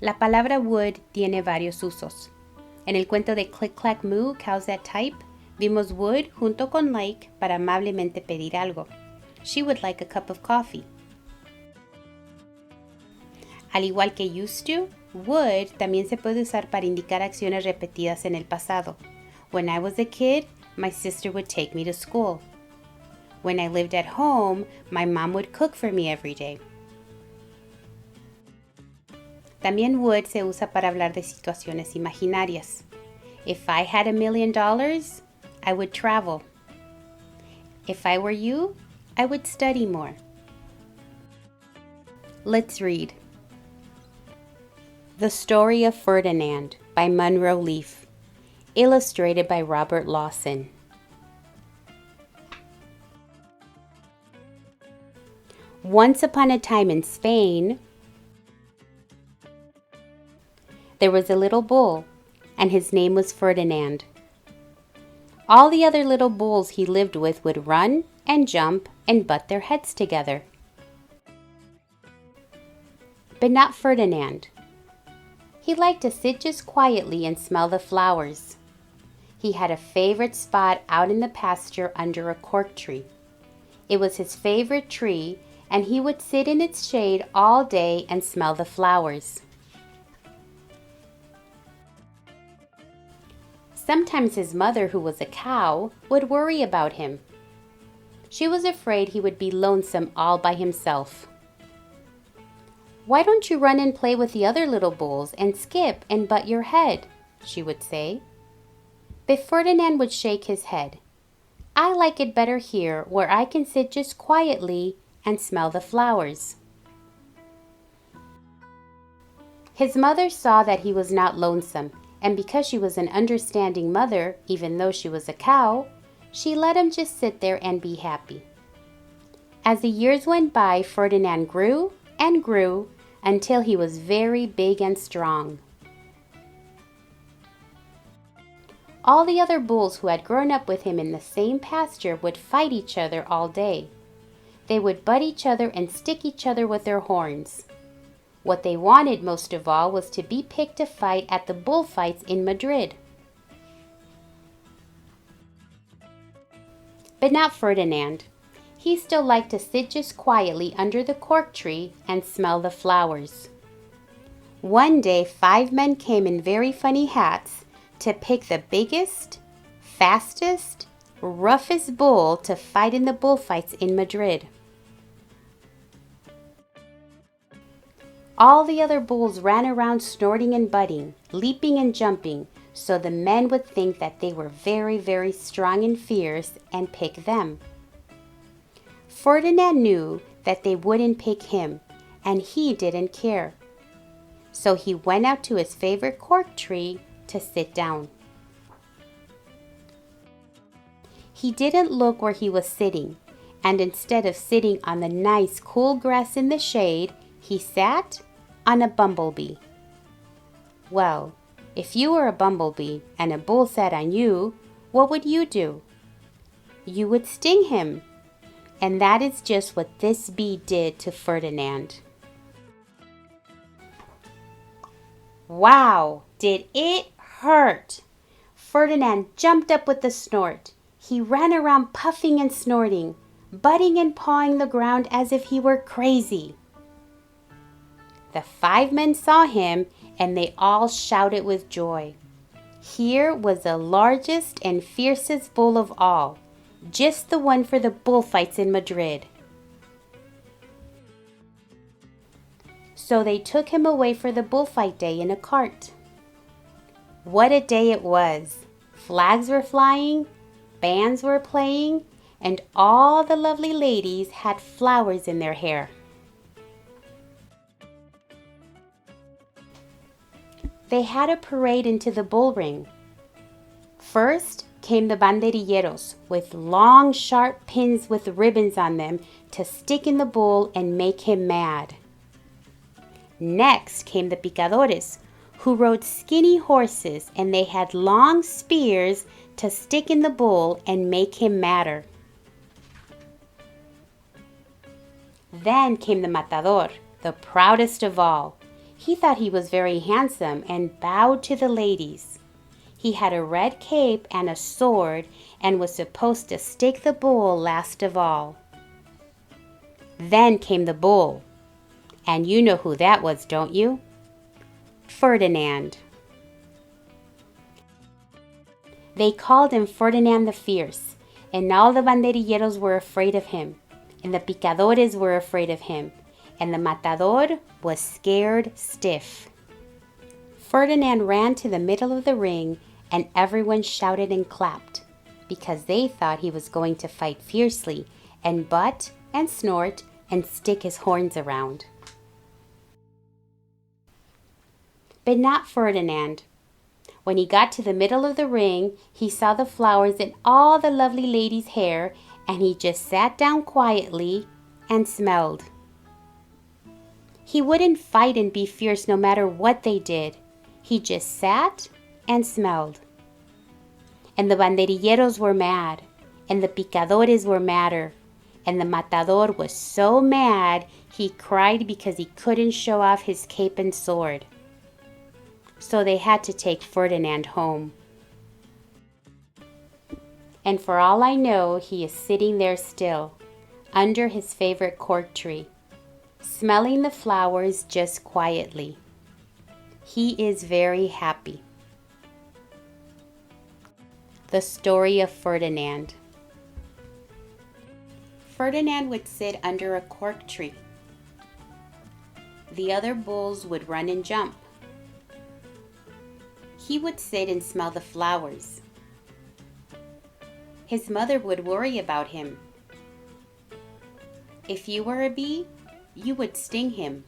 La palabra would tiene varios usos. En el cuento de Click Clack Moo, Cows That Type, vimos would junto con like para amablemente pedir algo. She would like a cup of coffee. Al igual que used to, would también se puede usar para indicar acciones repetidas en el pasado. When I was a kid, my sister would take me to school. When I lived at home, my mom would cook for me every day. También would se usa para hablar de situaciones imaginarias. If I had $1 million, I would travel. If I were you, I would study more. Let's read. The Story of Ferdinand by Munro Leaf, illustrated by Robert Lawson. Once upon a time in Spain, there was a little bull, and his name was Ferdinand. All the other little bulls he lived with would run and jump and butt their heads together. But not Ferdinand. He liked to sit just quietly and smell the flowers. He had a favorite spot out in the pasture under a cork tree. It was his favorite tree, and he would sit in its shade all day and smell the flowers. Sometimes his mother, who was a cow, would worry about him. She was afraid he would be lonesome all by himself. "Why don't you run and play with the other little bulls and skip and butt your head?" she would say. But Ferdinand would shake his head. "I like it better here where I can sit just quietly and smell the flowers." His mother saw that he was not lonesome, and because she was an understanding mother, even though she was a cow, she let him just sit there and be happy. As the years went by, Ferdinand grew and grew until he was very big and strong. All the other bulls who had grown up with him in the same pasture would fight each other all day. They would butt each other and stick each other with their horns. What they wanted most of all was to be picked to fight at the bullfights in Madrid. But not Ferdinand. He still liked to sit just quietly under the cork tree and smell the flowers. One day, 5 men came in very funny hats to pick the biggest, fastest, roughest bull to fight in the bullfights in Madrid. All the other bulls ran around snorting and butting, leaping and jumping, so the men would think that they were very, very strong and fierce and pick them. Ferdinand knew that they wouldn't pick him, and he didn't care. So he went out to his favorite cork tree to sit down. He didn't look where he was sitting, and instead of sitting on the nice cool grass in the shade, he sat on a bumblebee. Well, if you were a bumblebee and a bull sat on you, what would you do? You would sting him. And that is just what this bee did to Ferdinand. Wow, did it hurt! Ferdinand jumped up with a snort. He ran around puffing and snorting, butting and pawing the ground as if he were crazy. The 5 men saw him, and they all shouted with joy. Here was the largest and fiercest bull of all, just the one for the bullfights in Madrid. So they took him away for the bullfight day in a cart. What a day it was! Flags were flying, bands were playing, and all the lovely ladies had flowers in their hair. They had a parade into the bull ring. First came the banderilleros with long, sharp pins with ribbons on them to stick in the bull and make him mad. Next came the picadores, who rode skinny horses, and they had long spears to stick in the bull and make him madder. Then came the matador, the proudest of all. He thought he was very handsome and bowed to the ladies. He had a red cape and a sword and was supposed to stake the bull last of all. Then came the bull, and you know who that was, don't you? Ferdinand. They called him Ferdinand the Fierce, and all the banderilleros were afraid of him, and the picadores were afraid of him, and the matador was scared stiff. Ferdinand ran to the middle of the ring, and everyone shouted and clapped, because they thought he was going to fight fiercely and butt and snort and stick his horns around. But not Ferdinand. When he got to the middle of the ring, he saw the flowers in all the lovely ladies' hair, and he just sat down quietly and smelled. He wouldn't fight and be fierce no matter what they did. He just sat and smelled. And the banderilleros were mad, and the picadores were madder, and the matador was so mad he cried because he couldn't show off his cape and sword. So they had to take Ferdinand home. And for all I know, he is sitting there still, under his favorite cork tree, smelling the flowers just quietly. He is very happy. The Story of Ferdinand. Ferdinand would sit under a cork tree. The other bulls would run and jump. He would sit and smell the flowers. His mother would worry about him. If you were a bee, you would sting him.